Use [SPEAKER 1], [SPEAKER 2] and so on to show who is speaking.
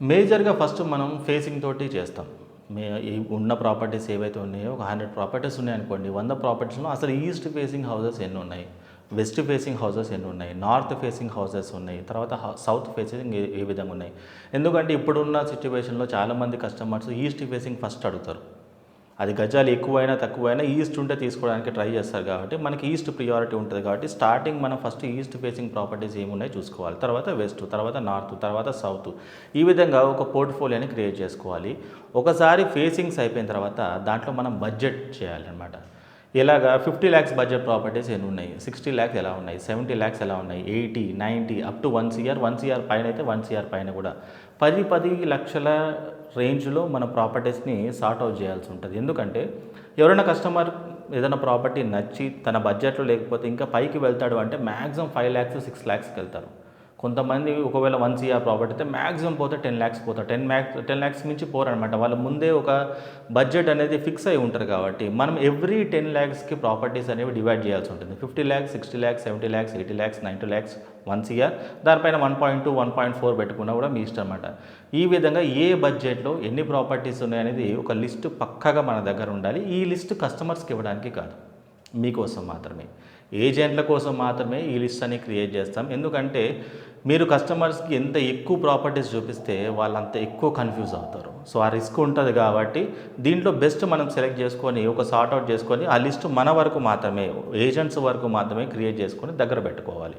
[SPEAKER 1] మేజర్‌గా ఫస్ట్ మనం ఫేసింగ్ తోటి చేస్తాం. ఈ ఉన్న ప్రాపర్టీస్ ఏవైతే ఉన్నాయో ఒక 100 ప్రాపర్టీస్ ఉన్నాయనుకోండి. 100 ప్రాపర్టీస్‌లో అసలు ఈస్ట్ ఫేసింగ్ హౌసెస్ ఎన్నున్నాయి? వెస్ట్ ఫేసింగ్ హౌసెస్ ఎన్నున్నాయి? నార్త్ ఫేసింగ్ హౌసెస్ ఉన్నాయి. తర్వాత సౌత్ ఫేసింగ్ ఏ విధంగా ఉన్నాయి? ఎందుకంటే ఇప్పుడున్న సిట్యుయేషన్‌లో చాలామంది కస్టమర్స్ ఈస్ట్ ఫేసింగ్ ఫస్ట్ అడుగుతారు. అది గజాలు ఎక్కువైనా తక్కువైనా ఈస్ట్ ఉంటే తీసుకోవడానికి ట్రై చేస్తారు కాబట్టి మనకి ఈస్ట్ ప్రియారిటీ ఉంటుంది కాబట్టి స్టార్టింగ్ మనం ఫస్ట్ ఈస్ట్ ఫేసింగ్ ప్రాపర్టీస్ ఏమున్నాయో చూసుకోవాలి. తర్వాత వెస్ట్, తర్వాత నార్త్, తర్వాత సౌత్. ఈ విధంగా ఒక పోర్ట్ఫోలియోని క్రియేట్ చేసుకోవాలి. ఒకసారి ఫేసింగ్స్ అయిపోయిన తర్వాత దాంట్లో మనం బడ్జెట్ చేయాలన్నమాట. ఇలాగా 50 lakhs బడ్జెట్ ప్రాపర్టీస్ ఎన్ని ఉన్నాయి? 60 lakhs ఎలా ఉన్నాయి? 70 lakhs ఎలా ఉన్నాయి? 80, 90 అప్ టు 1 CR, 1 CR పైన అయితే 1 CR పైన కూడా 10 లక్షల రేంజ్లో మన ప్రాపర్టీస్ని సార్ట్ అవుట్ చేయాల్సి ఉంటుంది. ఎందుకంటే ఎవరైనా కస్టమర్ ఏదైనా ప్రాపర్టీ నచ్చి తన బడ్జెట్లో లేకపోతే ఇంకా పైకి వెళ్తాడు అంటే మ్యాక్సిమం 5 lakhs, 6 lakhsకి వెళ్తారు. కొంతమంది ఒకవేళ 1 CR ప్రాపర్టీ అయితే మ్యాక్సిమం పోతే 10 lakhs పోతారు. 10 lakhs మించి పోరనమాట. వాళ్ళు ముందే ఒక బడ్జెట్ అనేది ఫిక్స్ అయి ఉంటారు కాబట్టి మనం ఎవ్రీ 10 lakhsకి ప్రాపర్టీస్ అనేవి డివైడ్ చేయాల్సి ఉంటుంది. 50 lakhs, 60 lakhs, 70 lakhs, 80 lakhs, 90 lakhs, 1 CR, దానిపైన 1.2, 1.4 పెట్టుకున్నా కూడా మీ ఇష్టం అనమాట. ఈ విధంగా ఏ బడ్జెట్లో ఎన్ని ప్రాపర్టీస్ ఉన్నాయనేది ఒక లిస్ట్ పక్కాగా మన దగ్గర ఉండాలి. ఈ లిస్ట్ కస్టమర్స్కి ఇవ్వడానికి కాదు, మీకోసం మాత్రమే. ఏజెంట్ల కోసం మాత్రమే ఈ లిస్ట్ అని క్రియేట్ చేస్తాం. ఎందుకంటే మీరు కస్టమర్స్కి ఎంత ఎక్కువ ప్రాపర్టీస్ చూపిస్తే వాళ్ళు అంత ఎక్కువ కన్ఫ్యూజ్ అవుతారు. సో ఆ రిస్క్ ఉంటుంది కాబట్టి దీంట్లో బెస్ట్ మనం సెలెక్ట్ చేసుకొని ఒక సార్ట్ అవుట్ చేసుకొని ఆ లిస్ట్ మన వరకు మాత్రమే, ఏజెంట్స్ వరకు మాత్రమే క్రియేట్ చేసుకొని దగ్గర పెట్టుకోవాలి.